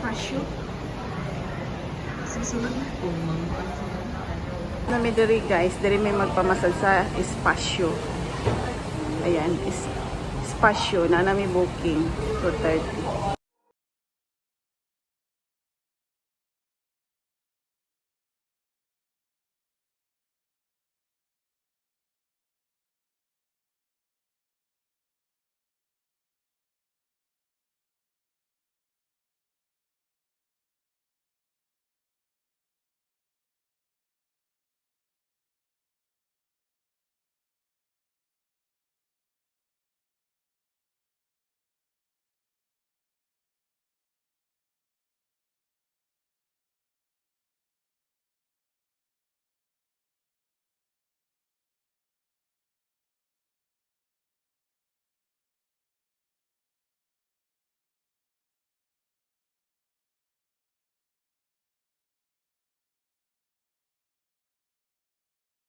Espasyo. Susunod na po, Nami diri guys, diri may magpamasal sa espasyo. Ayan, espasyo na nami booking for 30.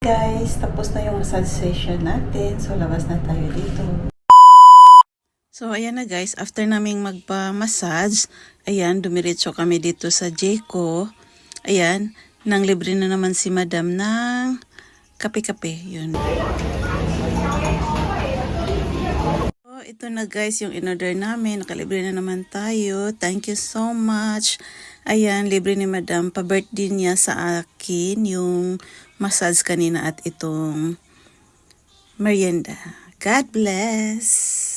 Guys, tapos na yung massage session natin. So, labas na tayo dito. So, ayan na guys. After naming magpa-massage, ayan, dumiretso kami dito sa Jayco. Ayan, nang libre na naman si Madam ng kape-kape. Yun. So, ito na guys yung in-order namin. Nakalibre na naman tayo. Thank you so much. Ayan, libre ni Madam. Pa-birthday niya sa akin yung massage kanina at itong merienda. God bless!